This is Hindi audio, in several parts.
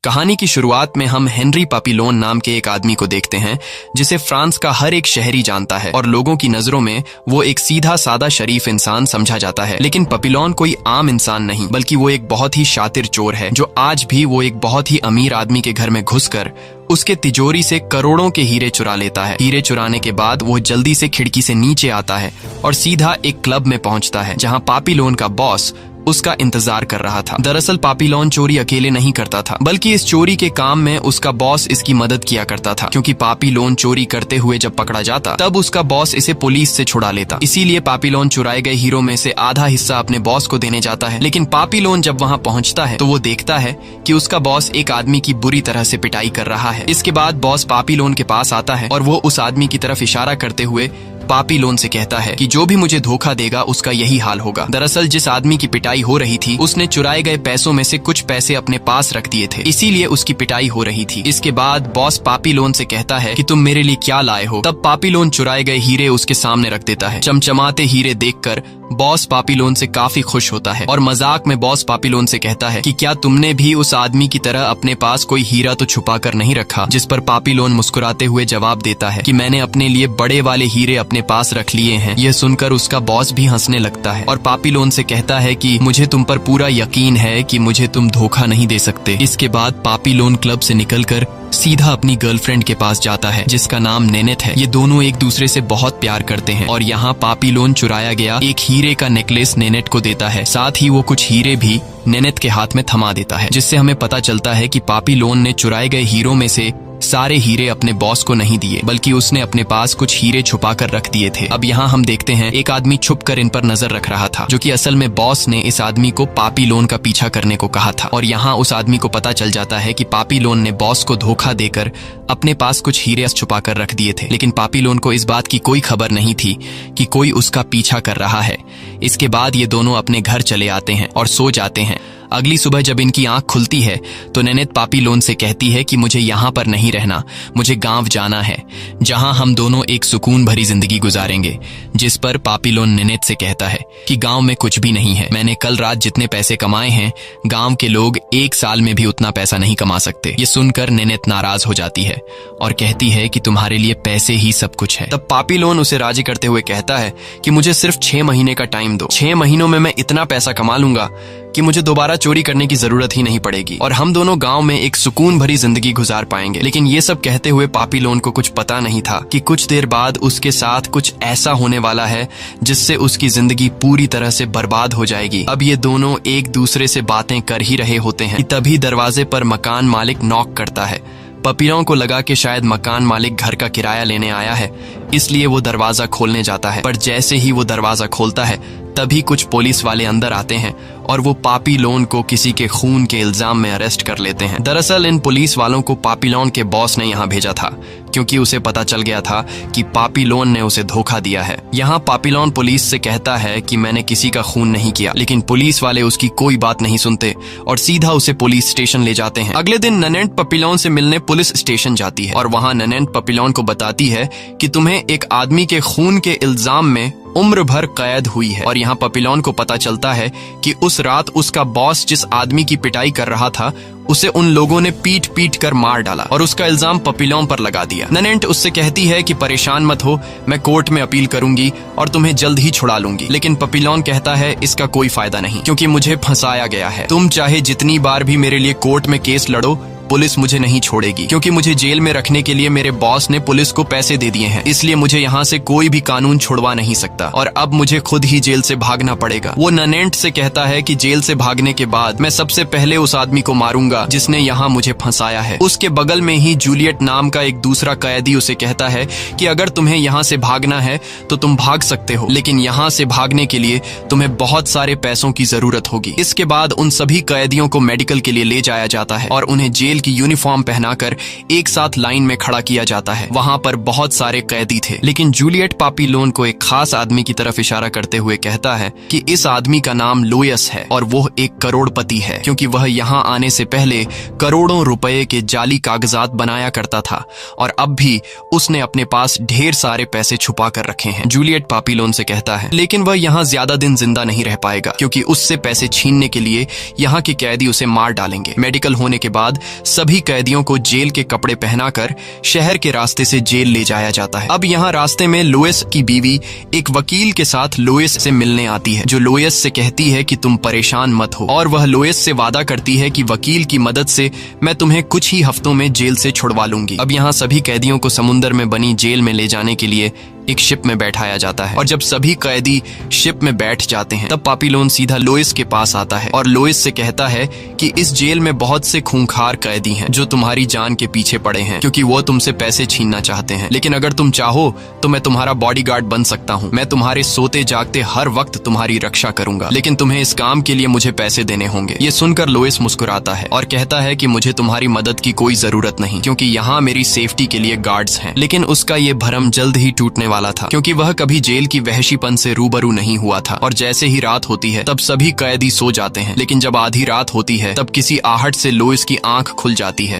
कहानी की शुरुआत में हम हेनरी पापिलोन नाम के एक आदमी को देखते हैं जिसे फ्रांस का हर एक शहरी जानता है और लोगों की नजरों में वो एक सीधा सादा शरीफ इंसान समझा जाता है। लेकिन पापिलोन कोई आम इंसान नहीं, बल्कि वो एक बहुत ही शातिर चोर है जो आज भी वो एक बहुत ही अमीर आदमी के घर में घुसकर उसके तिजोरी से करोड़ों के हीरे चुरा लेता है। हीरे चुराने के बाद वो जल्दी से खिड़की से नीचे आता है और सीधा एक क्लब में पहुंचता है जहां पापिलोन का बॉस उसका इंतजार कर रहा था। दरअसल पापिलोन चोरी अकेले नहीं करता था, बल्कि इस चोरी के काम में उसका बॉस इसकी मदद किया करता था, क्योंकि पापिलोन चोरी करते हुए जब पकड़ा जाता तब उसका बॉस इसे पुलिस से छुड़ा लेता। इसीलिए पापिलोन चुराए गए हीरो में से आधा हिस्सा अपने बॉस को देने जाता है। लेकिन पापिलोन जब वहां पहुंचता है तो वो देखता है कि उसका बॉस एक आदमी की बुरी तरह से पिटाई कर रहा है। इसके बाद बॉस पापिलोन के पास आता है और वो उस आदमी की तरफ इशारा करते हुए पापिलोन से कहता है कि जो भी मुझे धोखा देगा उसका यही हाल होगा। दरअसल जिस आदमी की पिटाई हो रही थी उसने चुराए गए पैसों में से कुछ पैसे अपने पास रख दिए थे, इसीलिए उसकी पिटाई हो रही थी। इसके बाद बॉस पापिलोन से कहता है कि तुम मेरे लिए क्या लाए हो। तब पापिलोन चुराए गए हीरे उसके सामने रख देता है। चमचमाते हीरे देखकर बॉस पापिलोन से काफी खुश होता है और मजाक में बॉस पापिलोन से कहता है कि क्या तुमने भी उस आदमी की तरह अपने पास कोई हीरा तो छुपा कर नहीं रखा। जिस पर पापिलोन मुस्कुराते हुए जवाब देता है कि मैंने अपने लिए बड़े वाले हीरे अपने पास रख लिए हैं। यह सुनकर उसका बॉस भी हंसने लगता है और पापिलोन से कहता है कि मुझे तुम पर पूरा यकीन है कि मुझे तुम धोखा नहीं दे सकते। इसके बाद पापिलोन क्लब से निकलकर सीधा अपनी गर्लफ्रेंड के पास जाता है जिसका नाम नेनेट है। ये दोनों एक दूसरे से बहुत प्यार करते हैं और यहाँ पापिलोन चुराया गया एक हीरे का नेकलेस नेनेट को देता है। साथ ही वो कुछ हीरे भी नेनेट के हाथ में थमा देता है, जिससे हमें पता चलता है कि पापिलोन ने चुराए गए हीरों में से सारे हीरे अपने बॉस को नहीं दिए, बल्कि उसने अपने पास कुछ हीरे छुपा कर रख दिए थे। अब यहाँ हम देखते हैं एक आदमी छुप कर इन पर नजर रख रहा था, जो कि असल में बॉस ने इस आदमी को पापिलोन का पीछा करने को कहा था। और यहाँ उस आदमी को पता चल जाता है कि पापिलोन ने बॉस को धोखा देकर अपने पास कुछ हीरे छुपा कर रख दिए थे। लेकिन पापिलोन को इस बात की कोई खबर नहीं थी कि कोई उसका पीछा कर रहा है। इसके बाद ये दोनों अपने घर चले आते हैं और सो जाते हैं। अगली सुबह जब इनकी आंख खुलती है तो नेनेट पापिलोन से कहती है कि मुझे यहाँ पर नहीं रहना, मुझे गांव जाना है जहां हम दोनों एक सुकून भरी जिंदगी गुजारेंगे। जिस पर पापिलोन नेनेट से कहता है कि गांव में कुछ भी नहीं है। मैंने कल रात जितने पैसे कमाए हैं गांव के लोग एक साल में भी उतना पैसा नहीं कमा सकते। ये सुनकर नेनेट नाराज हो जाती है और कहती है कि तुम्हारे लिए पैसे ही सब कुछ है। तब पापिलोन उसे राजी करते हुए कहता है कि मुझे सिर्फ 6 महीने का टाइम दो। 6 महीनों में मैं इतना पैसा कमा लूंगा कि मुझे दोबारा चोरी करने की जरूरत ही नहीं पड़ेगी और हम दोनों गांव में एक सुकून भरी जिंदगी गुजार पाएंगे। लेकिन ये सब कहते हुए पापिलोन को कुछ पता नहीं था कि कुछ देर बाद उसके साथ कुछ ऐसा होने वाला है जिससे उसकी जिंदगी पूरी तरह से बर्बाद हो जाएगी। अब ये दोनों एक दूसरे से बातें कर ही रहे होते हैं कि तभी दरवाजे पर मकान मालिक नॉक करता है। पापिलोन को लगा कि शायद मकान मालिक घर का किराया लेने आया है, इसलिए वो दरवाजा खोलने जाता है। पर जैसे ही वो दरवाजा खोलता है तभी कुछ पुलिस वाले अंदर आते हैं और वो पापिलोन को किसी के खून के इल्जाम में अरेस्ट कर लेते हैं। दरअसल इन पुलिस वालों को पापिलोन के बॉस ने यहाँ भेजा था, क्योंकि उसे पता चल गया था कि पापिलोन ने उसे धोखा दिया है। यहाँ पापिलोन पुलिस से कहता है कि मैंने किसी का खून नहीं किया, लेकिन पुलिस वाले उसकी कोई बात नहीं सुनते और सीधा उसे पुलिस स्टेशन ले जाते हैं। अगले दिन नेनेट पापिलोन से मिलने पुलिस स्टेशन जाती है और वहाँ नेनेट पापिलोन को बताती है कि तुम्हें एक आदमी के खून के इल्जाम में उम्र भर कैद हुई है। और यहाँ पापिलोन को पता चलता है कि उस रात उसका बॉस जिस आदमी की पिटाई कर रहा था उसे उन लोगों ने पीट पीट कर मार डाला और उसका इल्जाम पापिलोन पर लगा दिया। नेनेट उससे कहती है कि परेशान मत हो, मैं कोर्ट में अपील करूंगी और तुम्हें जल्द ही छुड़ा लूंगी। लेकिन पापिलोन कहता है इसका कोई फायदा नहीं, क्योंकि मुझे फंसाया गया है। तुम चाहे जितनी बार भी मेरे लिए कोर्ट में केस लड़ो, पुलिस मुझे नहीं छोड़ेगी, क्योंकि मुझे जेल में रखने के लिए मेरे बॉस ने पुलिस को पैसे दे दिए हैं। इसलिए मुझे यहाँ से कोई भी कानून छुड़वा नहीं सकता और अब मुझे खुद ही जेल से भागना पड़ेगा। वो नेनेट से कहता है कि जेल से भागने के बाद मैं सबसे पहले उस आदमी को मारूंगा जिसने यहाँ मुझे फंसाया है। उसके बगल में ही जूलियट नाम का एक दूसरा कैदी उसे कहता है कि अगर तुम्हें यहाँ से भागना है तो तुम भाग सकते हो, लेकिन यहाँ से भागने के लिए तुम्हें बहुत सारे पैसों की जरूरत होगी। इसके बाद उन सभी कैदियों को मेडिकल के लिए ले जाया जाता है और उन्हें जेल की यूनिफॉर्म पहनाकर एक साथ लाइन में खड़ा किया जाता है। वहां पर बहुत सारे कैदी थे, लेकिन जूलियट पापिलोन को एक खास आदमी की तरफ इशारा करते हुए कहता है कि इस आदमी का नाम लुइस है और वो एक करोड़पति है, क्योंकि वह यहाँ आने से पहले करोड़ों रुपए के जाली कागजात बनाया करता था और अब भी उसने अपने पास ढेर सारे पैसे छुपा कर रखे हैं। जूलियट पापिलोन से कहता है लेकिन वह यहाँ ज्यादा दिन जिंदा नहीं रह पाएगा, क्योंकि उससे पैसे छीनने के लिए यहाँ के कैदी उसे मार डालेंगे। मेडिकल होने के बाद सभी कैदियों को जेल के कपड़े पहनाकर शहर के रास्ते से जेल ले जाया जाता है। अब यहाँ रास्ते में लोइस की बीवी एक वकील के साथ लोइस से मिलने आती है, जो लोइस से कहती है कि तुम परेशान मत हो, और वह लोइस से वादा करती है कि वकील की मदद से मैं तुम्हें कुछ ही हफ्तों में जेल से छुड़वा लूंगी। अब यहाँ सभी कैदियों को समुद्र में बनी जेल में ले जाने के लिए एक शिप में बैठाया जाता है, और जब सभी कैदी शिप में बैठ जाते हैं तब पापिलोन सीधा लोइस के पास आता है और लोइस से कहता है कि इस जेल में बहुत से खूंखार कैदी हैं जो तुम्हारी जान के पीछे पड़े हैं, क्योंकि वो तुमसे पैसे छीनना चाहते हैं। लेकिन अगर तुम चाहो तो मैं तुम्हारा बॉडीगार्ड बन सकता हूँ। मैं तुम्हारे सोते जागते हर वक्त तुम्हारी रक्षा करूंगा, लेकिन तुम्हें इस काम के लिए मुझे पैसे देने होंगे। ये सुनकर लोइस मुस्कुराता है और कहता है कि मुझे तुम्हारी मदद की कोई जरूरत नहीं, क्योंकि यहाँ मेरी सेफ्टी के लिए गार्ड्स हैं। लेकिन उसका ये भरम जल्द ही टूटने वाला था, क्योंकि वह कभी जेल की वहशीपन से रूबरू नहीं हुआ था। और जैसे ही रात होती है तब सभी कैदी सो जाते हैं, लेकिन जब आधी रात होती है तब किसी आहट से लोइस की आंख खुल जाती है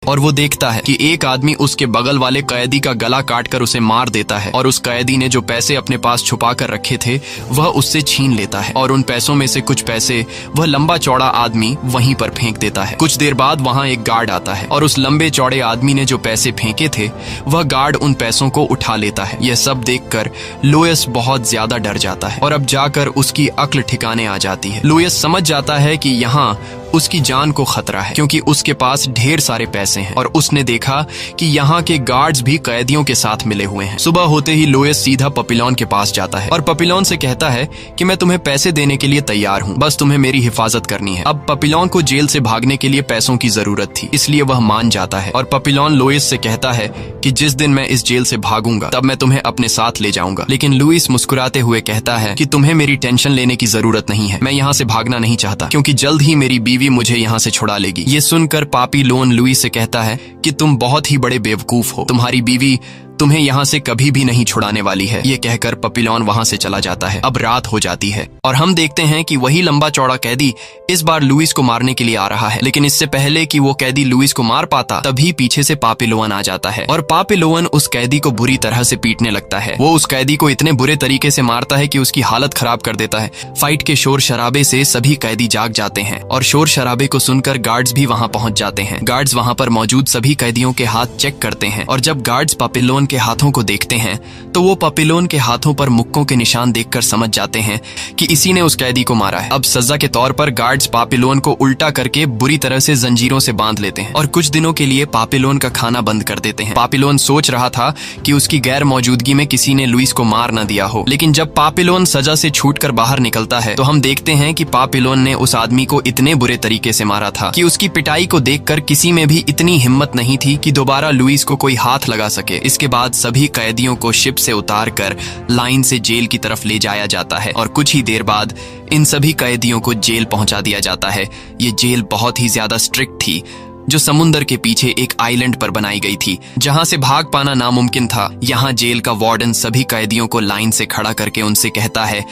और वो देखता है कि एक आदमी उसके बगल वाले कैदी का गला काटकर उसे मार देता है, और उस कैदी ने जो पैसे अपने पास छुपा कर रखे थे वह उससे छीन लेता है, और उन पैसों में से कुछ पैसे वह लंबा चौड़ा आदमी वहीं पर फेंक देता है। कुछ देर बाद वहां एक गार्ड आता है और उस लंबे चौड़े आदमी ने जो पैसे फेंके थे वह गार्ड उन पैसों को उठा लेता है। यह सब देखकर लोइस बहुत ज्यादा डर जाता है और अब जाकर उसकी अक्ल ठिकाने आ जाती है। लोइस समझ जाता है कि यहाँ उसकी जान को खतरा है, क्योंकि उसके पास ढेर सारे पैसे हैं, और उसने देखा कि यहाँ के गार्ड्स भी कैदियों के साथ मिले हुए हैं। सुबह होते ही लोइस सीधा पपिलोन के पास जाता है और पपिलोन से कहता है कि मैं तुम्हें पैसे देने के लिए तैयार हूँ, बस तुम्हें मेरी हिफाजत करनी है। अब पपिलोन को जेल से भागने के लिए पैसों की जरूरत थी, इसलिए वह मान जाता है, और पपिलोन लोइस से कहता है कि जिस दिन मैं इस जेल से भागूंगा तब मैं तुम्हें अपने साथ ले जाऊंगा। लेकिन लुइस मुस्कुराते हुए कहता है कि तुम्हें मेरी टेंशन लेने की जरूरत नहीं है, मैं यहाँ से भागना नहीं चाहता, क्योंकि जल्द ही मेरी बीवी मुझे यहाँ से छुड़ा लेगी। ये सुनकर पापिलोन लुइस से कहता है कि तुम बहुत ही बड़े बेवकूफ हो, तुम्हारी बीवी तुम्हें यहाँ से कभी भी नहीं छुड़ाने वाली है। ये कहकर पपिलोन वहाँ से चला जाता है। अब रात हो जाती है और हम देखते हैं कि वही लंबा चौड़ा कैदी इस बार लुइस को मारने के लिए आ रहा है, लेकिन इससे पहले कि वो कैदी लुइस को मार पाता तभी पीछे से पापिलोन आ जाता है और पापिलोन उस कैदी को बुरी तरह से पीटने लगता है। वो उस कैदी को इतने बुरे तरीके से मारता है कि उसकी हालत खराब कर देता है। फाइट के शोर शराबे से सभी कैदी जाग जाते हैं और शोर शराबे को सुनकर गार्ड्स भी वहाँ पहुँच जाते हैं। गार्ड्स वहाँ पर मौजूद सभी कैदियों के हाथ चेक करते हैं और जब गार्ड्स पापिलोन के हाथों को देखते हैं तो वो पापिलोन के हाथों पर मुक्कों के निशान देखकर समझ जाते हैं कि इसी ने उस कैदी को मारा है। अब सजा के तौर पर गार्ड्स पापिलोन को उल्टा करके बुरी तरह से जंजीरों से बांध लेते हैं और कुछ दिनों के लिए पापिलोन का खाना बंद कर देते हैं। पापिलोन सोच रहा था कि उसकी गैर मौजूदगी में किसी ने लुइस को मार न दिया हो, लेकिन जब पापिलोन सजा से छूटकर बाहर निकलता है तो हम देखते हैं कि पापिलोन ने उस आदमी को इतने बुरे तरीके से मारा था कि उसकी पिटाई को देखकर किसी में भी इतनी हिम्मत नहीं थी कि दोबारा लुइस को कोई हाथ लगा सके। इसके बाद सभी कैदियों को शिप से उतारकर लाइन से जेल की तरफ ले जाया जाता है और कुछ ही देर बाद इन सभी कैदियों को जेल पहुंचा दिया जाता है। ये जेल बहुत ही ज्यादा स्ट्रिक्ट थी, जो समुंदर के पीछे एक आइलैंड पर बनाई गई थी जहां से भाग पाना नामुमकिन था। यहाँ जेल का वार्डन सभी कैदियों को लाइन से खड़ा करके उनसे कहता है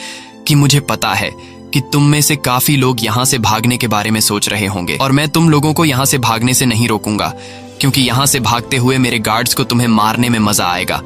कि मुझे पता है कि तुम में से काफी लोग यहाँ से भागने के बारे में सोच रहे होंगे और मैं तुम लोगों को यहाँ से भागने से नहीं रोकूंगा, क्योंकि यहाँ से भागते हुए मेरे गार्ड्स को तुम्हें मारने में मजा आएगा।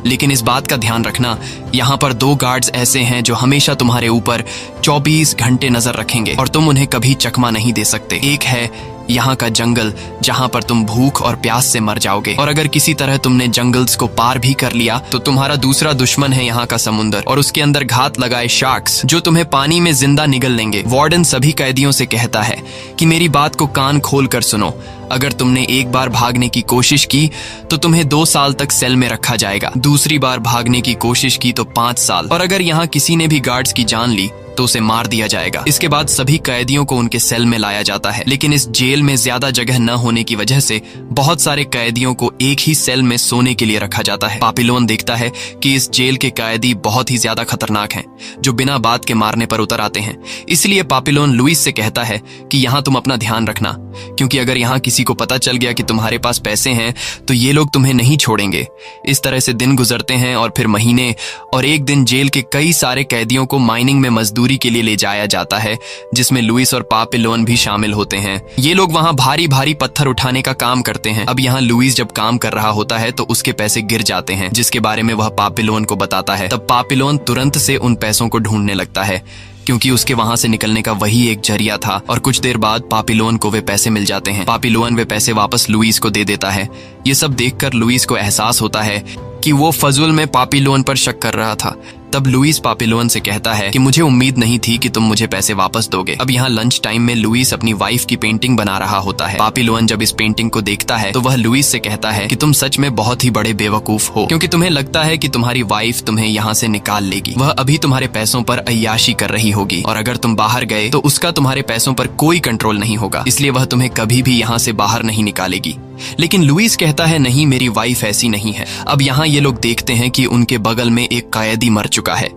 लेकिन इस बात का ध्यान रखना, यहाँ पर 2 गार्ड्स ऐसे हैं जो हमेशा तुम्हारे ऊपर 24 घंटे नजर रखेंगे और तुम उन्हें कभी चकमा नहीं दे सकते। एक है यहाँ का जंगल, जहाँ पर तुम भूख और प्यास से मर जाओगे, और अगर किसी तरह तुमने जंगल्स को पार भी कर लिया तो तुम्हारा दूसरा दुश्मन है यहाँ का समुंदर और उसके अंदर घात लगाए शार्क्स जो तुम्हें पानी में जिंदा निगल लेंगे। वार्डन सभी कैदियों से कहता है कि मेरी बात को कान खोल कर सुनो, अगर तुमने एक बार भागने की कोशिश की तो तुम्हें 2 साल तक सेल में रखा जाएगा, दूसरी बार भागने की कोशिश की तो 5 साल, और अगर यहाँ किसी ने भी गार्ड्स की जान ली तो उसे मार दिया जाएगा। इसके बाद सभी कैदियों को उनके सेल में लाया जाता है, लेकिन इस जेल में ज्यादा जगह न होने की वजह से बहुत सारे कैदियों को एक ही सेल में सोने के लिए रखा जाता है। पापिलोन देखता है कि इस जेल के कैदी बहुत ही ज्यादा खतरनाक हैं, जो बिना बात के मारने पर उतर आते हैं। इसलिए पापिलोन लुइस से कहता है कि यहाँ तुम अपना ध्यान रखना, क्योंकि अगर यहाँ किसी को पता चल गया कि तुम्हारे पास पैसे हैं तो ये लोग तुम्हें नहीं छोड़ेंगे। इस तरह से दिन गुजरते हैं और फिर महीने, और एक दिन जेल के कई सारे कैदियों को माइनिंग में मजदूरी के लिए ले जाया जाता है, जिसमें लुइस और पापिलोन भी शामिल होते हैं। ये लोग वहाँ भारी भारी पत्थर उठाने का काम करते हैं। अब यहाँ लुइस जब काम कर रहा होता है तो उसके पैसे गिर जाते हैं, जिसके बारे में वह पापिलोन को बताता है। तब पापिलोन तुरंत से उन पैसों को ढूंढने लगता है, क्योंकि उसके वहां से निकलने का वही एक जरिया था। और कुछ देर बाद पापिलोन को वे पैसे मिल जाते हैं। पापिलोन वे पैसे वापस लुइस को दे देता है। ये सब देखकर लुइस को एहसास होता है कि वो फजूल में पापिलोन पर शक कर रहा था। तब लुइस पापिलोन से कहता है कि मुझे उम्मीद नहीं थी कि तुम मुझे पैसे वापस दोगे। अब यहाँ लंच टाइम में लुइस अपनी वाइफ की पेंटिंग बना रहा होता है। पापिलोन जब इस पेंटिंग को देखता है तो वह लुइस से कहता है कि तुम सच में बहुत ही बड़े बेवकूफ हो, क्योंकि तुम्हें लगता है कि तुम्हारी वाइफ तुम्हें यहाँ से निकाल लेगी। वह अभी तुम्हारे पैसों पर अय्याशी कर रही होगी, और अगर तुम बाहर गए तो उसका तुम्हारे पैसों पर कोई कंट्रोल नहीं होगा, इसलिए वह तुम्हें कभी भी यहाँ से बाहर नहीं निकालेगी। लेकिन लुइस कहता है नहीं, मेरी वाइफ ऐसी नहीं है। अब यहाँ ये लोग देखते हैं कि उनके बगल में एक कैदी मर चुका है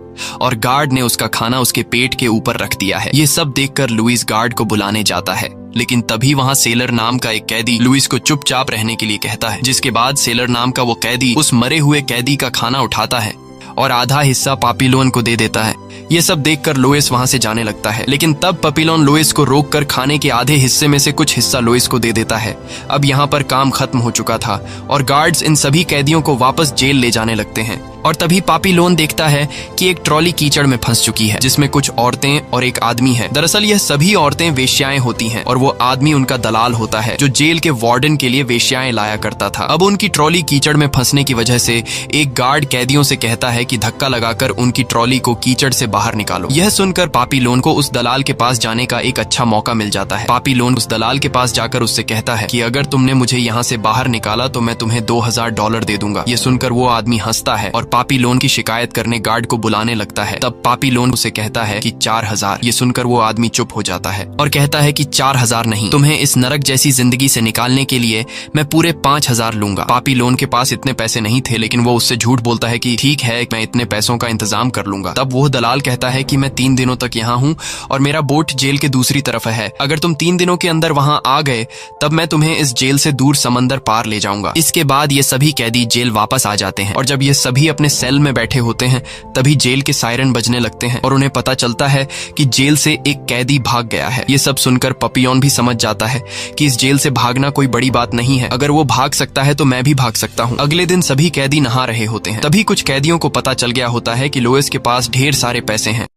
और गार्ड ने उसका खाना उसके पेट के ऊपर रख दिया है। ये सब देखकर लुइस गार्ड को बुलाने जाता है, लेकिन तभी वहाँ सेलर नाम का एक कैदी लुइस को चुपचाप रहने के लिए कहता है, जिसके बाद सेलर नाम का वो कैदी उस मरे हुए कैदी का खाना उठाता है और आधा हिस्सा पापिलोन को दे देता है। ये सब देखकर लुइस वहां से जाने लगता है, लेकिन तब पापिलोन लुइस को रोककर खाने के आधे हिस्से में से कुछ हिस्सा लुइस को दे देता है। अब यहाँ पर काम खत्म हो चुका था और गार्ड्स इन सभी कैदियों को वापस जेल ले जाने लगते हैं। और तभी पापिलोन देखता है कि एक ट्रॉली कीचड़ में फंस चुकी है, जिसमें कुछ औरतें और एक आदमी है। दरअसल यह सभी औरतें वेश्याएं होती हैं और वो आदमी उनका दलाल होता है, जो जेल के वार्डन के लिए वेश्याएं लाया करता था। अब उनकी ट्रॉली कीचड़ में फंसने की वजह से एक गार्ड कैदियों से कहता है कि धक्का लगाकर उनकी ट्रॉली को कीचड़ से बाहर निकालो। यह सुनकर पापिलोन को उस दलाल के पास जाने का एक अच्छा मौका मिल जाता है। पापिलोन उस दलाल के पास जाकर उससे कहता है कि अगर तुमने मुझे यहाँ से बाहर निकाला तो मैं तुम्हें $2000 दे दूंगा। ये सुनकर वो आदमी हंसता है और पापिलोन की शिकायत करने गार्ड को बुलाने लगता है। तब पापिलोन उसे कहता है कि 4000। ये सुनकर वो आदमी चुप हो जाता है और कहता है कि 4000 नहीं, तुम्हें इस नरक जैसी जिंदगी से निकालने के लिए मैं पूरे 5000 लूंगा। पापिलोन के पास इतने पैसे नहीं थे, लेकिन वो उससे झूठ बोलता है कि ठीक है, मैं इतने पैसों का इंतजाम कर लूंगा। तब वो दलाल कहता है कि मैं 3 दिनों तक यहाँ हूँ और मेरा बोट जेल के दूसरी तरफ है। अगर तुम 3 दिनों के अंदर वहाँ आ गए तब मैं तुम्हें इस जेल से दूर समंदर पार ले जाऊंगा। इसके बाद ये सभी कैदी जेल वापस आ जाते हैं और जब ये सभी अपने सेल में बैठे होते हैं तभी जेल के सायरन बजने लगते हैं और उन्हें पता चलता है कि जेल से एक कैदी भाग गया है। ये सब सुनकर पपियोन भी समझ जाता है कि इस जेल से भागना कोई बड़ी बात नहीं है, अगर वो भाग सकता है तो मैं भी भाग सकता हूँ। अगले दिन सभी कैदी नहा रहे होते हैं, तभी कुछ कैदियों को पता चल गया होता है कि लुइस के पास ढेर सारे पैसे हैं,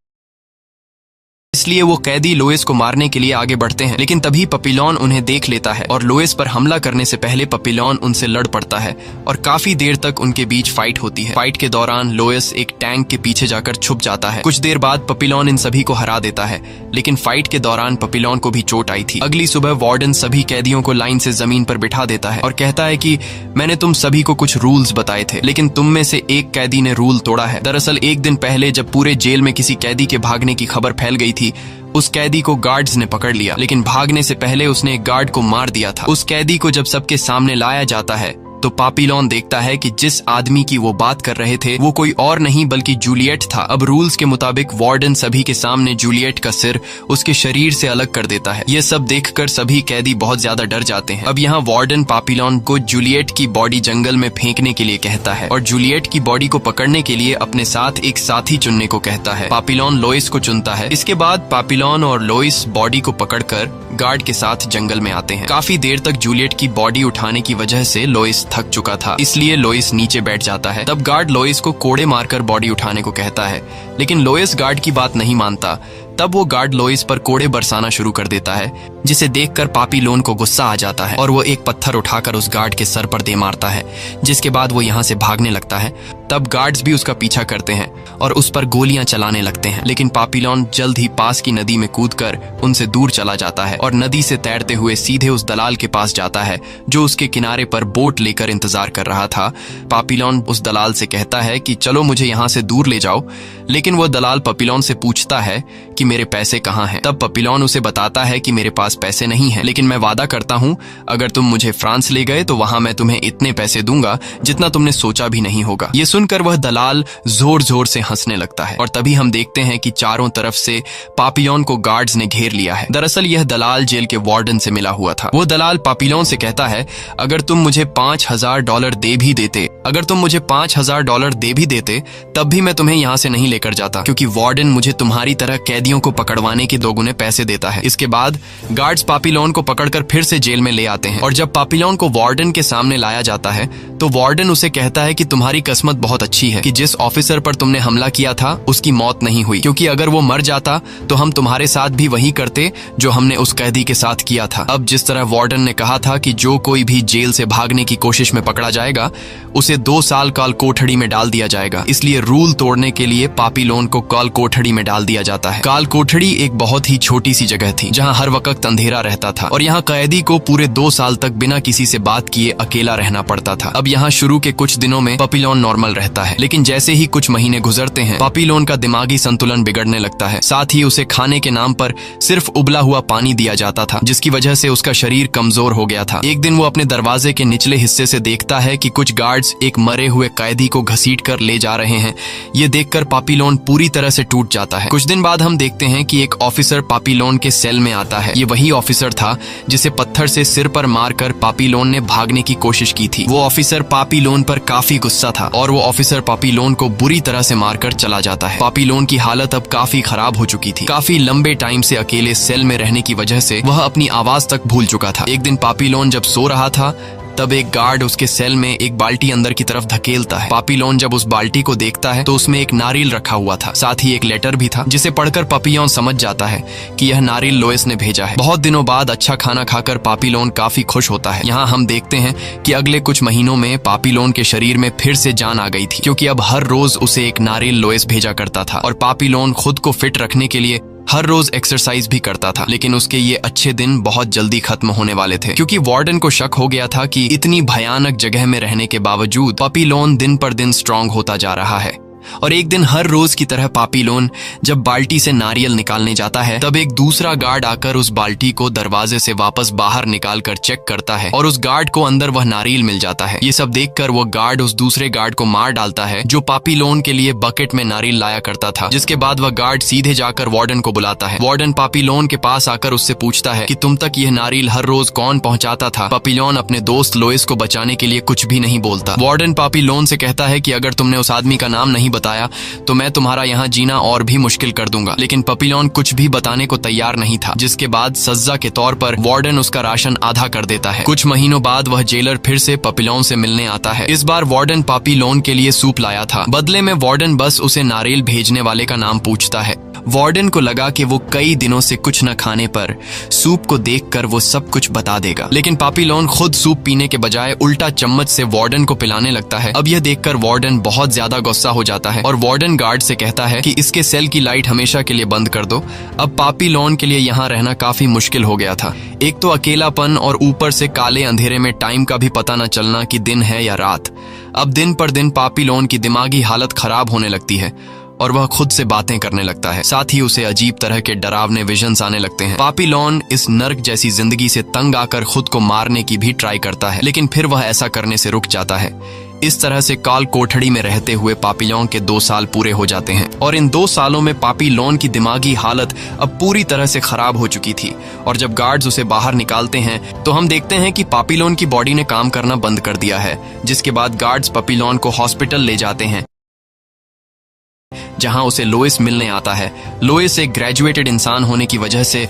इसलिए वो कैदी लुइस को मारने के लिए आगे बढ़ते हैं। लेकिन तभी पापिलोन उन्हें देख लेता है और लुइस पर हमला करने से पहले पापिलोन उनसे लड़ पड़ता है और काफी देर तक उनके बीच फाइट होती है। फाइट के दौरान लुइस एक टैंक के पीछे जाकर छुप जाता है। कुछ देर बाद पापिलोन इन सभी को हरा देता है, लेकिन फाइट के दौरान पापिलोन को भी चोट आई थी। अगली सुबह वार्डन सभी कैदियों को लाइन से जमीन पर बिठा देता है और कहता है कि मैंने तुम सभी को कुछ रूल्स बताए थे, लेकिन तुम में से एक कैदी ने रूल तोड़ा है। दरअसल एक दिन पहले जब पूरे जेल में किसी कैदी के भागने की खबर फैल गई थी, उस कैदी को गार्ड्स ने पकड़ लिया, लेकिन भागने से पहले उसने एक गार्ड को मार दिया था। उस कैदी को जब सबके सामने लाया जाता है तो पापिलोन देखता है कि जिस आदमी की वो बात कर रहे थे वो कोई और नहीं बल्कि जूलियट था। अब रूल्स के मुताबिक वार्डन सभी के सामने जूलियट का सिर उसके शरीर से अलग कर देता है। ये सब देखकर सभी कैदी बहुत ज्यादा डर जाते हैं। अब यहाँ वार्डन पापिलोन को जूलियट की बॉडी जंगल में फेंकने के लिए कहता है और जूलियट की बॉडी को पकड़ने के लिए अपने साथ एक साथी चुनने को कहता है। पापिलोन लुइस को चुनता है। इसके बाद पापिलोन और लुइस बॉडी को पकड़कर गार्ड के साथ जंगल में आते हैं। काफी देर तक जूलियट की बॉडी उठाने की वजह से लुइस थक चुका था, इसलिए लुइस नीचे बैठ जाता है। तब गार्ड लुइस को कोड़े मारकर बॉडी उठाने को कहता है, लेकिन लुइस गार्ड की बात नहीं मानता। तब वो गार्ड लुइस पर कोड़े बरसाना शुरू कर देता है, जिसे देखकर पापिलोन को गुस्सा आ जाता है और वो एक पत्थर उठाकर उस गार्ड के सर पर दे मारता है, जिसके बाद वो यहाँ से भागने लगता है। तब गार्ड्स भी उसका पीछा करते हैं और उस पर गोलियां चलाने लगते हैं, लेकिन पापिलोन जल्द ही पास की नदी में कूदकर उनसे दूर चला जाता है और नदी से तैरते हुए सीधे उस दलाल के पास जाता है जो उसके किनारे पर बोट लेकर इंतजार कर रहा था। पापिलोन उस दलाल से कहता है कि चलो मुझे यहाँ से दूर ले जाओ, लेकिन वो दलाल पापिलोन से पूछता है कि मेरे पैसे कहाँ हैं। तब पापिलोन उसे बताता है कि मेरे पास पैसे नहीं हैं, लेकिन मैं वादा करता हूँ अगर तुम मुझे फ्रांस ले गए तो वहां मैं तुम्हें इतने पैसे दूंगा जितना तुमने सोचा भी नहीं होगा। ये सुनकर वह दलाल जोर जोर से हंसने लगता है और तभी हम देखते हैं कि चारों तरफ से पापिलोन को गार्ड्स ने घेर लिया है। दरअसल यह दलाल जेल के वार्डन से मिला हुआ था। वो दलाल पापिलोन से कहता है अगर तुम मुझे $5000 दे भी देते तब भी मैं तुम्हें यहाँ से नहीं लेकर जाता, क्योंकि वार्डन मुझे तुम्हारी तरह कैदियों को पकड़वाने के 2 गुने पैसे देता है। इसके बाद गार्ड्स पापिलोन को पकड़कर फिर से जेल में ले आते हैं और जब पापिलोन को वार्डन के सामने लाया जाता है तो वार्डन उसे कहता है कि तुम्हारी किस्मत बहुत अच्छी है कि जिस ऑफिसर पर तुमने हमला किया था उसकी मौत नहीं हुई, क्योंकि अगर वो मर जाता तो हम तुम्हारे साथ भी वही करते जो हमने उस कैदी के साथ किया था। अब जिस तरह वार्डन ने कहा था कि जो कोई भी जेल से भागने की कोशिश में पकड़ा जाएगा उसे 2 साल काल कोठड़ी में डाल दिया जाएगा, इसलिए रूल तोड़ने के लिए पापीलोन को काल कोठड़ी में डाल दिया जाता है। काल कोठड़ी एक बहुत ही छोटी सी जगह थी जहां हर वक्त अंधेरा रहता था और यहाँ कैदी को पूरे 2 साल तक बिना किसी से बात किए अकेला रहना पड़ता था। अब यहाँ शुरू के कुछ दिनों में पापीलोन नॉर्मल रहता है, लेकिन जैसे ही कुछ महीने गुजरते हैं पापीलोन का दिमागी संतुलन बिगड़ने लगता है। साथ ही उसे खाने के नाम पर सिर्फ उबला हुआ पानी दिया जाता था, जिसकी वजह से उसका शरीर कमजोर हो गया था। एक दिन वो अपने दरवाजे के निचले हिस्से से देखता है कि कुछ गार्ड्स एक मरे हुए कैदी को घसीट कर ले जा रहे हैं। ये देखकर पापीलोन पूरी तरह से टूट जाता है। कुछ दिन बाद हम देखते हैं कि एक ऑफिसर पापीलोन के सेल में आता है। ये वही ऑफिसर था जिसे पत्थर से सिर पर मारकर पापीलोन ने भागने की कोशिश की थी। वो ऑफिसर पापीलोन पर काफी गुस्सा था और वो ऑफिसर पापीलोन को बुरी तरह से मारकर चला जाता है। पापीलोन की हालत अब काफी खराब हो चुकी थी। काफी लंबे टाइम से अकेले सेल में रहने की वजह से वह अपनी आवाज तक भूल चुका था। एक दिन पापीलोन जब सो रहा था तब एक गार्ड उसके सेल में एक बाल्टी अंदर की तरफ धकेलता है। पापीलोन जब उस बाल्टी को देखता है तो उसमें एक नारियल रखा हुआ था, साथ ही एक लेटर भी था जिसे पढ़कर पापीलोन समझ जाता है कि यह नारियल लोइस ने भेजा है। बहुत दिनों बाद अच्छा खाना खाकर पापीलोन काफी खुश होता है। यहाँ हम देखते हैं कि अगले कुछ महीनों में पापीलोन के शरीर में फिर से जान आ गई थी, क्योंकि अब हर रोज उसे एक नारियल लोइस भेजा करता था और पापीलोन खुद को फिट रखने के लिए हर रोज एक्सरसाइज भी करता था। लेकिन उसके ये अच्छे दिन बहुत जल्दी खत्म होने वाले थे, क्योंकि वार्डन को शक हो गया था कि इतनी भयानक जगह में रहने के बावजूद पापीलोन दिन पर दिन स्ट्रांग होता जा रहा है। और एक दिन हर रोज की तरह पापीलोन जब बाल्टी से नारियल निकालने जाता है तब एक दूसरा गार्ड आकर उस बाल्टी को दरवाजे से वापस बाहर निकालकर चेक करता है और उस गार्ड को अंदर वह नारियल मिल जाता है। ये सब देखकर वो गार्ड उस दूसरे गार्ड को मार डालता है जो पापीलोन के लिए बकेट में नारियल लाया करता था। जिसके बाद वह गार्ड सीधे जाकर वार्डन को बुलाता है। वार्डन पापीलोन के पास आकर उससे पूछता है कि तुम तक यह नारियल हर रोज कौन पहुंचाता था। पापीलोन अपने दोस्त लोइस को बचाने के लिए कुछ भी नहीं बोलता। वार्डन पापीलोन से कहता है कि अगर तुमने उस आदमी का नाम नहीं बताया तो मैं तुम्हारा यहाँ जीना और भी मुश्किल कर दूंगा। लेकिन पापीलोन कुछ भी बताने को तैयार नहीं था, जिसके बाद सजा के तौर पर वार्डन उसका राशन आधा कर देता है। कुछ महीनों बाद वह जेलर फिर से पापीलोन से मिलने आता है। इस बार वार्डन पापीलोन के लिए सूप लाया था। बदले में वार्डन बस उसे नारियल भेजने वाले का नाम पूछता है। वार्डन को लगा कि वो कई दिनों से कुछ न खाने पर सूप को देखकर वो सब कुछ बता देगा, लेकिन पापीलोन खुद सूप पीने के बजाय उल्टा चम्मच से वार्डन को पिलाने लगता है। अब यह देखकर वार्डन बहुत ज्यादा गुस्सा हो जाता है और वार्डन गार्ड से कहता है कि इसके सेल की लाइट हमेशा के लिए बंद कर दो। अब पापीलोन के लिए यहाँ रहना काफी मुश्किल हो गया था। एक तो अकेलापन और ऊपर से काले अंधेरे में टाइम का भी पता न चलना कि दिन है या रात। अब दिन पर दिन पापीलोन की दिमागी हालत खराब होने लगती है और वह खुद से बातें करने लगता है। साथ ही उसे अजीब तरह के डरावने विजन्स आने लगते हैं। पापीलोन इस नर्क जैसी जिंदगी से तंग आकर खुद को मारने की भी ट्राई करता है, लेकिन फिर वह ऐसा करने से रुक जाता है। इस तरह से काल कोठड़ी में रहते हुए पापीलोन के 2 साल पूरे हो जाते हैं और इन 2 सालों में पापीलोन की दिमागी हालत अब पूरी तरह से खराब हो चुकी थी। और जब गार्ड्स उसे बाहर निकालते हैं तो हम देखते हैं कि पापीलोन की बॉडी ने काम करना बंद कर दिया है। जिसके बाद गार्ड्स पापीलोन को हॉस्पिटल ले जाते हैं, जहां उसे लोइस मिलने आता है। लोइस एक ग्रेजुएटेड इंसान होने की वजह से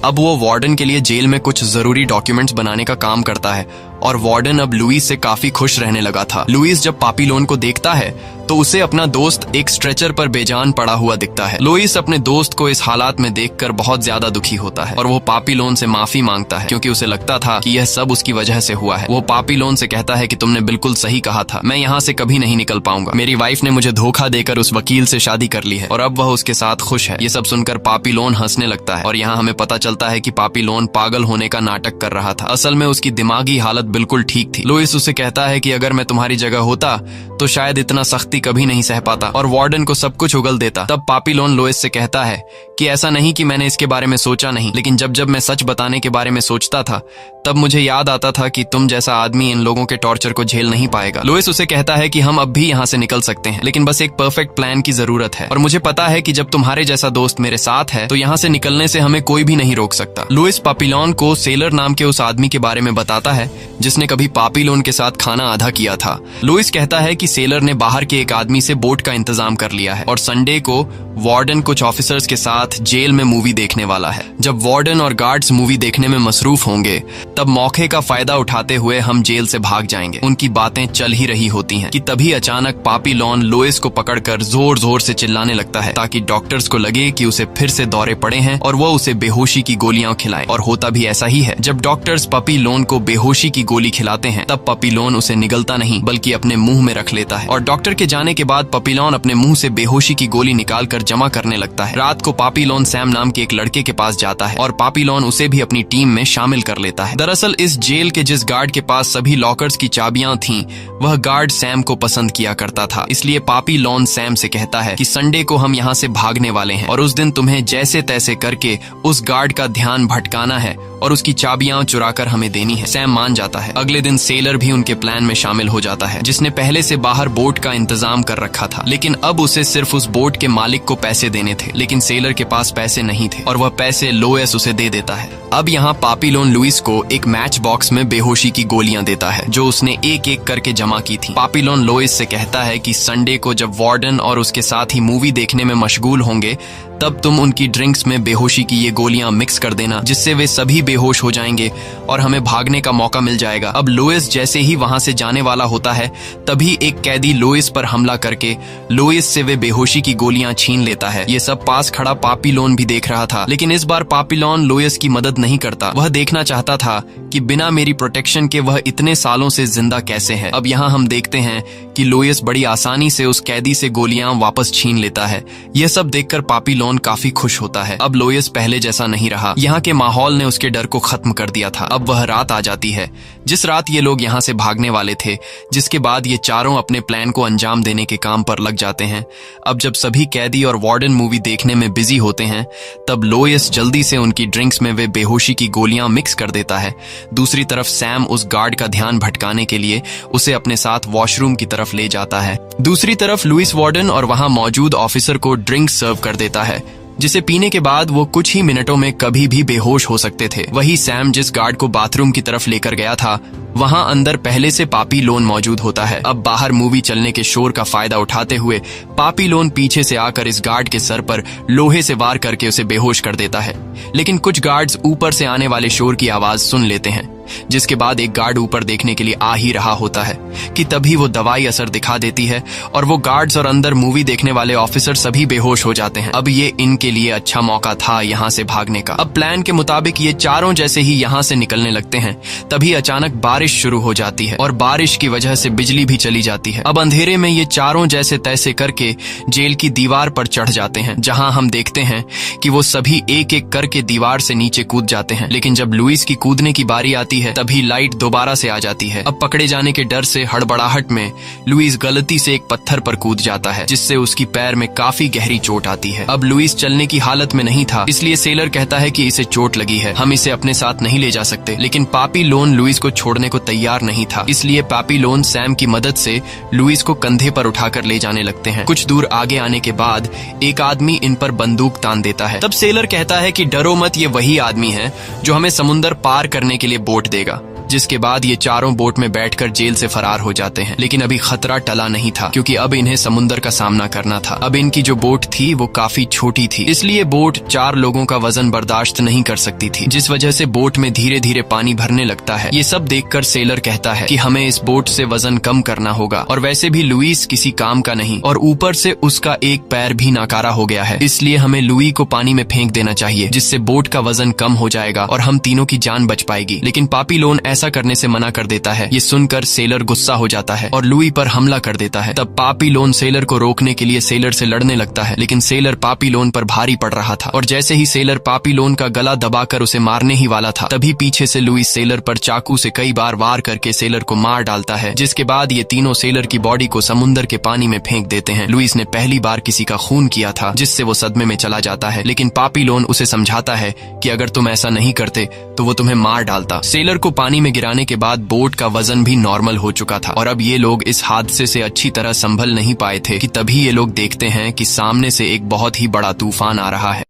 अब वो वार्डन के लिए जेल में कुछ जरूरी डॉक्यूमेंट्स बनाने का काम करता है और वार्डन अब लुइस से काफी खुश रहने लगा था। लुइस जब पापीलोन को देखता है तो उसे अपना दोस्त एक स्ट्रेचर पर बेजान पड़ा हुआ दिखता है। लुइस अपने दोस्त को इस हालात में देखकर बहुत ज्यादा दुखी होता है और वो पापीलोन से माफी मांगता है, क्योंकि उसे लगता था कि यह सब उसकी वजह से हुआ है। वो पापीलोन से कहता है कि तुमने बिल्कुल सही कहा था, मैं यहाँ से कभी नहीं निकल पाऊंगा। मेरी वाइफ ने मुझे धोखा देकर उस वकील से शादी कर ली है और अब वह उसके साथ खुश है। ये सब सुनकर पापीलोन हंसने लगता है और यहाँ हमें पता चलता है कि पापीलोन पागल होने का नाटक कर रहा था। असल में उसकी दिमागी हालत बिल्कुल ठीक थी। लुइस उसे कहता है कि अगर मैं तुम्हारी जगह होता तो शायद इतना सख्ती कभी नहीं सह पाता और वार्डन को सब कुछ उगल देता। तब पापीलोन लुइस से कहता है कि ऐसा नहीं कि मैंने इसके बारे में सोचा नहीं, लेकिन जब जब मैं सच बताने के बारे में सोचता था तब मुझे याद आता था कि तुम जैसा आदमी इन लोगों के टॉर्चर को झेल नहीं पाएगा। लुइस उसे कहता है कि हम अब भी यहाँ से निकल सकते हैं, लेकिन बस एक परफेक्ट प्लान की जरूरत है और मुझे पता है कि जब तुम्हारे जैसा दोस्त मेरे साथ है तो यहाँ से निकलने से हमें कोई भी नहीं रोक सकता। लुइस पापीलोन को सेलर नाम के उस आदमी के बारे में बताता है जिसने कभी पापीलोन के साथ खाना आधा किया था। लुइस कहता है कि सेलर ने बाहर के एक आदमी से बोट का इंतजाम कर लिया है और संडे को वार्डन कुछ ऑफिसर्स के साथ जेल में मूवी देखने वाला है। जब वार्डन और गार्ड्स मूवी देखने में मसरूफ होंगे, तब मौके का फायदा उठाते हुए हम जेल से भाग जाएंगे। उनकी बातें चल ही रही होती हैं कि तभी अचानक पापीलोन लुइस को पकड़कर जोर जोर से चिल्लाने लगता है ताकि डॉक्टर्स को लगे कि उसे फिर से दौरे पड़े हैं और वो उसे बेहोशी की गोलियां खिलाए। और होता भी ऐसा ही है। जब डॉक्टर्स पापीलोन को बेहोशी की गोली खिलाते हैं, तब पापीलोन उसे निगलता नहीं बल्कि अपने मुंह में रख लेता है और डॉक्टर के जाने के बाद पापीलोन अपने मुंह से बेहोशी की गोली निकालकर जमा करने लगता है। रात को पापीलोन सैम नाम के एक लड़के के पास जाता है और पापीलोन उसे भी अपनी टीम में शामिल कर लेता है। दरअसल इस जेल के जिस गार्ड के पास सभी लॉकर्स की चाबियां थीं, वह गार्ड सैम को पसंद किया करता था। इसलिए पापीलोन सैम से कहता है कि संडे को हम यहाँ से भागने वाले हैं और उस दिन तुम्हें जैसे तैसे करके उस गार्ड का ध्यान भटकाना है और उसकी चाबियां चुराकर हमें देनी है। सैम मान जाता है। अगले दिन सेलर भी उनके प्लान में शामिल हो जाता है, जिसने पहले से बाहर बोट का इंतजाम कर रखा था, लेकिन अब उसे सिर्फ उस बोट के मालिक को पैसे देने थे। लेकिन सेलर के पास पैसे नहीं थे और वह पैसे लुइस उसे दे देता है। अब यहाँ पापीलोन लुइस को एक मैच बॉक्स में बेहोशी की गोलियां देता है जो उसने एक एक करके जमा की थी। पापीलोन लुइस से कहता है कि संडे को जब वार्डन और उसके साथ ही मूवी देखने में मशगूल होंगे, तब तुम उनकी ड्रिंक्स में बेहोशी की ये गोलियां मिक्स कर देना, जिससे वे सभी बेहोश हो जाएंगे और हमें भागने का मौका मिल जाएगा। अब लुइस जैसे ही वहां से जाने वाला होता है, तभी एक कैदी लुइस पर हमला करके लुइस से वे बेहोशी की गोलियां छीन लेता है। ये सब पास खड़ा पापीलोन भी देख रहा था, लेकिन इस बार पापीलोन लुइस की मदद नहीं करता। वह देखना चाहता था कि बिना मेरी प्रोटेक्शन के वह इतने सालों से जिंदा कैसे है। अब यहाँ हम देखते हैं कि लुइस बड़ी आसानी से उस कैदी से गोलियां वापस छीन लेता है। यह सब देखकर पापीलोन काफी खुश होता है। अब लुइस पहले जैसा नहीं रहा। यहाँ के माहौल ने उसके डर को खत्म कर दिया था। अब वह रात आ जाती है जिस रात ये लोग यहाँ से भागने वाले थे, जिसके बाद ये चारों अपने प्लान को अंजाम देने के काम पर लग जाते हैं। अब जब सभी कैदी और वार्डन मूवी देखने में बिजी होते हैं, तब लुइस जल्दी से उनकी ड्रिंक्स में वे बेहोशी की गोलियां मिक्स कर देता है। दूसरी तरफ सैम उस गार्ड का ध्यान भटकाने के लिए उसे अपने साथ वॉशरूम की तरफ ले जाता है। दूसरी तरफ लुइस वार्डन और वहां मौजूद ऑफिसर को ड्रिंक सर्व कर देता है, जिसे पीने के बाद वो कुछ ही मिनटों में कभी भी बेहोश हो सकते थे। वही सैम जिस गार्ड को बाथरूम की तरफ लेकर गया था, वहां अंदर पहले से पापीलोन मौजूद होता है। अब बाहर मूवी चलने के शोर का फायदा उठाते हुए पापीलोन पीछे से आकर इस गार्ड के सर पर लोहे से वार करके उसे बेहोश कर देता है। लेकिन कुछ गार्ड्स ऊपर से आने वाले शोर की आवाज सुन लेते हैं, जिसके बाद एक गार्ड ऊपर देखने के लिए आ ही रहा होता है कि तभी वो दवाई असर दिखा देती है और वो गार्ड्स और अंदर मूवी देखने वाले ऑफिसर सभी बेहोश हो जाते हैं। अब ये इनके लिए अच्छा मौका था यहाँ से भागने का। अब प्लान के मुताबिक ये चारों जैसे ही यहाँ से निकलने लगते हैं, तभी अचानक बारिश शुरू हो जाती है और बारिश की वजह से बिजली भी चली जाती है। अब अंधेरे में ये चारों जैसे तैसे करके जेल की दीवार पर चढ़ जाते हैं, जहां हम देखते हैं कि वो सभी एक एक करके दीवार से नीचे कूद जाते हैं। लेकिन जब लुइस की कूदने की बारी आती है, तभी लाइट दोबारा से आ जाती है। अब पकड़े जाने के डर से हड़बड़ाहट में लुइस गलती से एक पत्थर पर कूद जाता है, जिससे उसकी पैर में काफी गहरी चोट आती है। अब लुइस चलने की हालत में नहीं था, इसलिए सेलर कहता है कि इसे चोट लगी है, हम इसे अपने साथ नहीं ले जा सकते। लेकिन पापीलोन लुइस को छोड़ने को तैयार नहीं था, इसलिए पापीलोन सैम की मदद से लुइस को कंधे पर उठाकर ले जाने लगते हैं। कुछ दूर आगे आने के बाद एक आदमी इन पर बंदूक तान देता है। तब सेलर कहता है कि डरो मत, ये वही आदमी है जो हमें समुंदर पार करने के लिए बोट देगा। जिसके बाद ये चारों बोट में बैठकर जेल से फरार हो जाते हैं। लेकिन अभी खतरा टला नहीं था, क्योंकि अब इन्हें समुंदर का सामना करना था। अब इनकी जो बोट थी वो काफी छोटी थी, इसलिए बोट 4 लोगों का वजन बर्दाश्त नहीं कर सकती थी, जिस वजह से बोट में धीरे धीरे पानी भरने लगता है। ये सब देखकर सेलर कहता है कि हमें इस बोट से वजन कम करना होगा, और वैसे भी लुइस किसी काम का नहीं और ऊपर से उसका एक पैर भी नाकारा हो गया है, इसलिए हमें लुई को पानी में फेंक देना चाहिए, जिससे बोट का वजन कम हो जाएगा और हम तीनों की जान बच पाएगी। लेकिन पापीलोन ऐसा करने से मना कर देता है। ये सुनकर सेलर गुस्सा हो जाता है और लुई पर हमला कर देता है। तब पापीलोन सेलर को रोकने के लिए सेलर से लड़ने लगता है, लेकिन सेलर पापीलोन पर भारी पड़ रहा था और जैसे ही सेलर पापीलोन का गला दबाकर उसे मारने ही वाला था, तभी पीछे से लुई सेलर पर चाकू से कई बार वार करके सेलर को मार डालता है, जिसके बाद ये तीनों सेलर की बॉडी को समुंदर के पानी में फेंक देते हैं। लुइस ने पहली बार किसी का खून किया था, जिससे वो सदमे में चला जाता है, लेकिन पापीलोन उसे समझाता है कि अगर तुम ऐसा नहीं करते तो वो तुम्हें मार डालता। सेलर को पानी में गिराने के बाद बोट का वजन भी नॉर्मल हो चुका था और अब ये लोग इस हादसे से अच्छी तरह संभल नहीं पाए थे कि तभी ये लोग देखते हैं कि सामने से एक बहुत ही बड़ा तूफान आ रहा है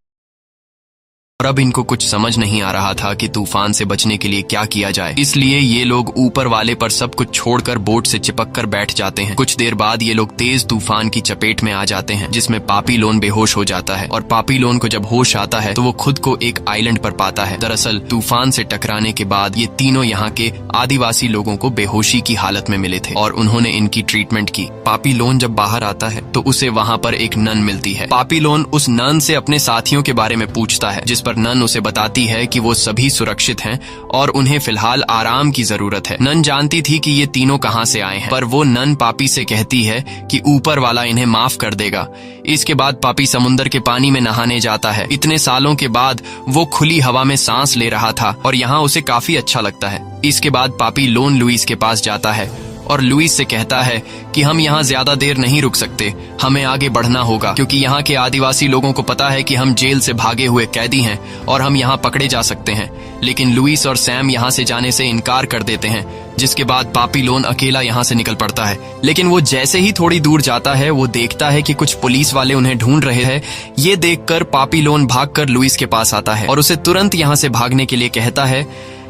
और अब इनको कुछ समझ नहीं आ रहा था कि तूफान से बचने के लिए क्या किया जाए। इसलिए ये लोग ऊपर वाले पर सब कुछ छोड़कर बोट से चिपक कर बैठ जाते हैं। कुछ देर बाद ये लोग तेज तूफान की चपेट में आ जाते हैं, जिसमें पापीलोन बेहोश हो जाता है। और पापीलोन को जब होश आता है तो वो खुद को एक आइलैंड पर पाता है। दरअसल तूफान से टकराने के बाद ये तीनों यहाँ के आदिवासी लोगों को बेहोशी की हालत में मिले थे और उन्होंने इनकी ट्रीटमेंट की। पापीलोन जब बाहर आता है तो उसे वहाँ पर एक नन मिलती है। पापीलोन उस नन से अपने साथियों के बारे में पूछता है, जिस पर नन उसे बताती है कि वो सभी सुरक्षित हैं और उन्हें फिलहाल आराम की जरूरत है। नन जानती थी कि ये तीनों कहाँ से आए हैं, पर वो नन पापी से कहती है कि ऊपर वाला इन्हें माफ कर देगा। इसके बाद पापी समुद्र के पानी में नहाने जाता है। इतने सालों के बाद वो खुली हवा में सांस ले रहा था और यहाँ उसे काफी अच्छा लगता है। इसके बाद पापी लोन लुइस के पास जाता है और लुइस से कहता है कि हम यहाँ ज्यादा देर नहीं रुक सकते, हमें आगे बढ़ना होगा, क्योंकि यहाँ के आदिवासी लोगों को पता है कि हम जेल से भागे हुए कैदी हैं और हम यहाँ पकड़े जा सकते हैं। लेकिन लुइस और सैम यहाँ से जाने से इनकार कर देते हैं, जिसके बाद पापीलोन अकेला यहाँ से निकल पड़ता है। लेकिन वो जैसे ही थोड़ी दूर जाता है वो देखता है कि कुछ पुलिस वाले उन्हें ढूंढ रहे हैं। ये देखकर पापीलोन भागकर लुइस के पास आता है और उसे तुरंत यहाँ से भागने के लिए कहता है।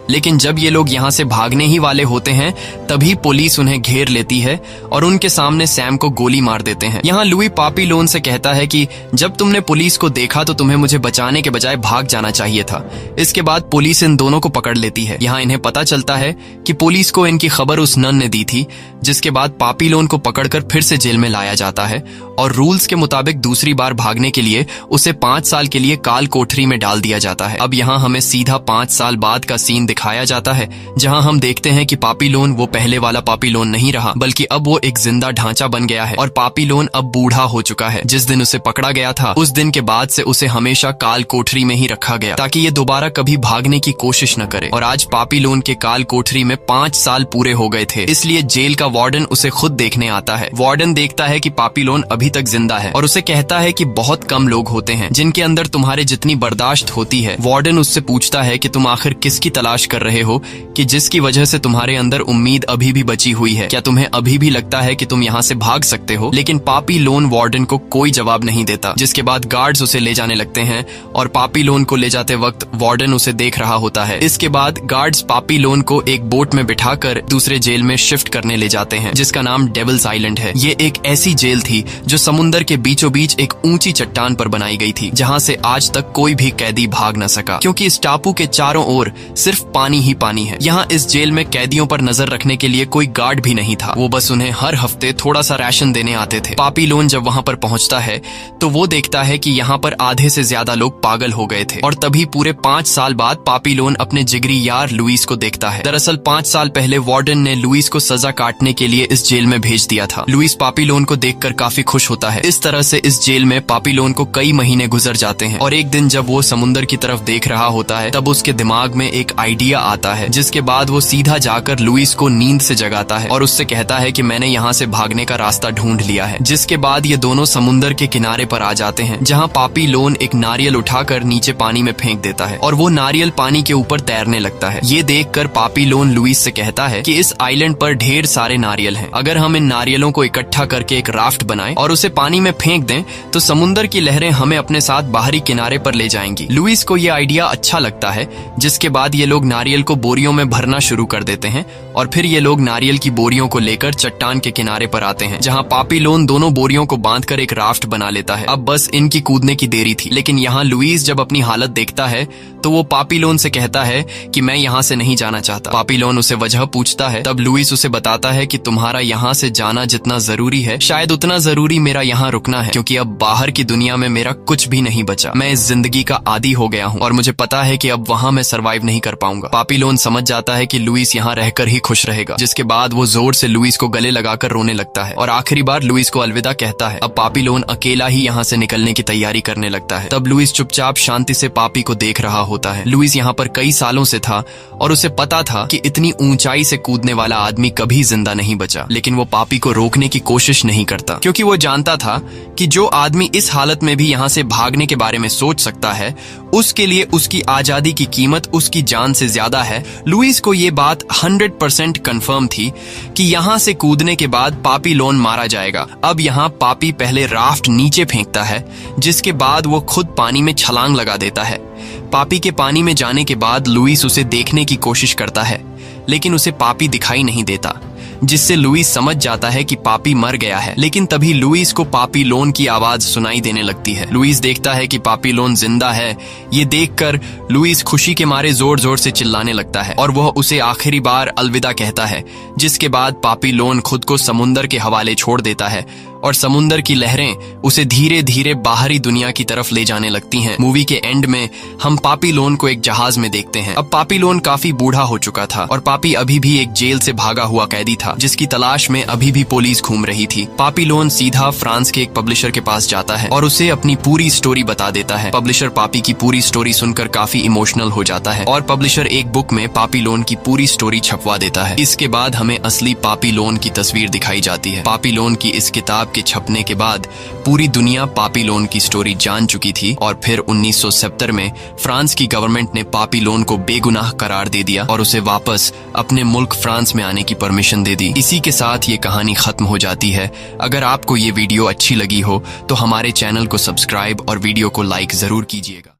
लेकिन जब ये लोग यहाँ से भागने ही वाले होते हैं तभी पुलिस उन्हें घेर लेती है और उनके सामने सैम को गोली मार देते हैं। यहाँ लुई पापीलोन से कहता है कि जब तुमने पुलिस को देखा तो तुम्हें मुझे बचाने के बजाय भाग जाना चाहिए था। इसके बाद पुलिस इन दोनों को पकड़ लेती है। यहाँ इन्हें पता चलता है कि पुलिस को इनकी खबर उस नन ने दी थी, जिसके बाद पापीलोन को पकड़कर फिर से जेल में लाया जाता है और रूल्स के मुताबिक दूसरी बार भागने के लिए उसे 5 साल के लिए काल कोठरी में डाल दिया जाता है। अब यहाँ हमें सीधा 5 साल बाद का सीन दिखाया जाता है, जहां हम देखते हैं कि पापीलोन वो पहले वाला पापीलोन नहीं रहा, बल्कि अब वो एक जिंदा ढांचा बन गया है और पापीलोन अब बूढ़ा हो चुका है। जिस दिन उसे पकड़ा गया था उस दिन के बाद से उसे हमेशा काल कोठरी में ही रखा गया ताकि ये दोबारा कभी भागने की कोशिश न करे। और आज पापीलोन के काल कोठरी में 5 साल पूरे हो गए थे, इसलिए जेल का वार्डन उसे खुद देखने आता है। वार्डन देखता है कि पापीलोन अभी तक जिंदा है और उसे कहता है कि बहुत कम लोग होते हैं जिनके अंदर तुम्हारे जितनी बर्दाश्त होती है। वार्डन उससे पूछता है कि तुम आखिर किसकी तलाश कर रहे हो कि जिसकी वजह से तुम्हारे अंदर उम्मीद अभी भी बची हुई है। क्या तुम्हें अभी भी लगता है कि तुम यहाँ से भाग सकते हो? लेकिन पापीलोन वार्डन को कोई जवाब नहीं देता, जिसके बाद गार्ड्स उसे ले जाने लगते हैं और पापीलोन को ले जाते वक्त वार्डन उसे देख रहा होता है। इसके बाद गार्ड्स पापीलोन को एक बोट में बिठाकर दूसरे जेल में शिफ्ट करने ले जाते हैं, जिसका नाम डेविल्स आइलैंड है। ये एक ऐसी जेल थी जो समुद्र के बीचों बीच एक ऊंची चट्टान पर बनाई गई थी, जहाँ से आज तक कोई भी कैदी भाग न सका, क्योंकि इस टापू के चारों ओर सिर्फ पानी ही पानी है। यहाँ इस जेल में कैदियों पर नजर रखने के लिए कोई गार्ड भी नहीं था, वो बस उन्हें हर हफ्ते थोड़ा सा राशन देने आते थे। पापीलोन जब वहाँ पर पहुँचता है तो वो देखता है कि यहाँ पर आधे से ज्यादा लोग पागल हो गए थे और तभी पूरे 5 साल बाद पापीलोन अपने जिगरी यार लुइस को देखता है। दरअसल 5 साल पहले वार्डन ने लुइस को सजा काटने के लिए इस जेल में भेज दिया था। लुइस पापीलोन को देखकर काफी खुश होता है। इस तरह से इस जेल में पापीलोन को कई महीने गुजर जाते हैं और एक दिन जब वो समुद्र की तरफ देख रहा होता है तब उसके दिमाग में एक आइडिया आता है, जिसके बाद वो सीधा जाकर लुइस को नींद से जगाता है और उससे कहता है कि मैंने यहाँ से भागने का रास्ता ढूंढ लिया है। जिसके बाद ये दोनों समुद्र के किनारे पर आ जाते हैं, जहाँ पापीलोन एक नारियल उठाकर नीचे पानी में फेंक देता है और वो नारियल पानी के ऊपर तैरने लगता है। ये देखकर पापीलोन लुइस से कहता है कि इस आइलैंड पर ढेर सारे नारियल हैं, अगर हम इन नारियलों को इकट्ठा करके एक राफ्ट बनाएं और उसे पानी में फेंक दें तो समुद्र की लहरें हमें अपने साथ बाहरी किनारे पर ले जाएंगी। लुइस को ये आइडिया अच्छा लगता है, जिसके बाद ये लोग नारियल को बोरियों में भरना शुरू कर देते हैं और फिर ये लोग नारियल की बोरियों को लेकर चट्टान के किनारे पर आते हैं, जहाँ पापीलोन दोनों बोरियों को बांधकर एक राफ्ट बना लेता है। अब बस इनकी कूदने की देरी थी। लेकिन यहाँ लुइस जब अपनी हालत देखता है तो वो पापीलोन से कहता है कि मैं यहाँ से नहीं जाना चाहता। पापीलोन उसे वजह पूछता है, तब लुइस उसे बताता है कि तुम्हारा यहाँ से जाना जितना जरूरी है शायद उतना जरूरी मेरा यहाँ रुकना है, क्योंकि अब बाहर की दुनिया में मेरा कुछ भी नहीं बचा। मैं इस जिंदगी का आदी हो गया हूँ और मुझे पता है कि अब वहाँ मैं सरवाइव नहीं कर पाऊंगा। पापीलोन समझ जाता है कि लुइस यहाँ रहकर ही खुश रहेगा, जिसके बाद वो जोर से लुइस को गले लगाकर रोने लगता है और आखिरी बार लुइस को अलविदा कहता है। अब पापीलोन अकेला ही यहाँ से निकलने की तैयारी करने लगता है। तब लुइस चुपचाप शांति से पापी को देख रहा होता है। लुइस यहाँ पर कई सालों से था और उसे पता था कि इतनी ऊंचाई से कूदने वाला आदमी कभी जिंदा नहीं बचा, लेकिन वो पापी को रोकने की कोशिश नहीं करता, क्योंकि वो जानता था कि जो आदमी इस हालत में भी यहाँ से भागने के बारे में सोच सकता है उसके लिए उसकी आजादी की कीमत उसकी जान से ज्यादा है। लुइस को ये बात 100% कंफर्म थी कि यहाँ से कूदने के बाद पापी लोन मारा जाएगा। अब यहाँ पापी पहले राफ्ट नीचे फेंकता है, जिसके बाद वो खुद पानी में छलांग लगा देता है। पापी के पानी में जाने के बाद लुइस उसे देखने की कोशिश करता है, लेकिन उसे पापी दिखाई नहीं देता, जिससे लुइस समझ जाता है कि पापी मर गया है। लेकिन तभी लुइस को पापी लोन की आवाज सुनाई देने लगती है। लुइस देखता है कि पापी लोन जिंदा है। ये देखकर लुइस खुशी के मारे जोर जोर से चिल्लाने लगता है और वह उसे आखिरी बार अलविदा कहता है, जिसके बाद पापी लोन खुद को समुंदर के हवाले छोड़ देता है और समुंदर की लहरें उसे धीरे धीरे बाहरी दुनिया की तरफ ले जाने लगती हैं। मूवी के एंड में हम पापी लोन को एक जहाज में देखते हैं। अब पापी लोन काफी बूढ़ा हो चुका था और पापी अभी भी एक जेल से भागा हुआ कैदी था, जिसकी तलाश में अभी भी पुलिस घूम रही थी। पापी लोन सीधा फ्रांस के एक पब्लिशर के पास जाता है और उसे अपनी पूरी स्टोरी बता देता है। पब्लिशर पापी की पूरी स्टोरी सुनकर काफी इमोशनल हो जाता है और पब्लिशर एक बुक में पापी लोन की पूरी स्टोरी छपवा देता है। इसके बाद हमें असली पापी लोन की तस्वीर दिखाई जाती है। पापी लोन की इस किताब के छपने के बाद पूरी दुनिया पापी लोन की स्टोरी जान चुकी थी और फिर 1970 में फ्रांस की गवर्नमेंट ने पापी लोन को बेगुनाह करार दे दिया और उसे वापस अपने मुल्क फ्रांस में आने की परमिशन दे दी। इसी के साथ ये कहानी खत्म हो जाती है। अगर आपको ये वीडियो अच्छी लगी हो तो हमारे चैनल को सब्सक्राइब और वीडियो को लाइक जरूर कीजिएगा।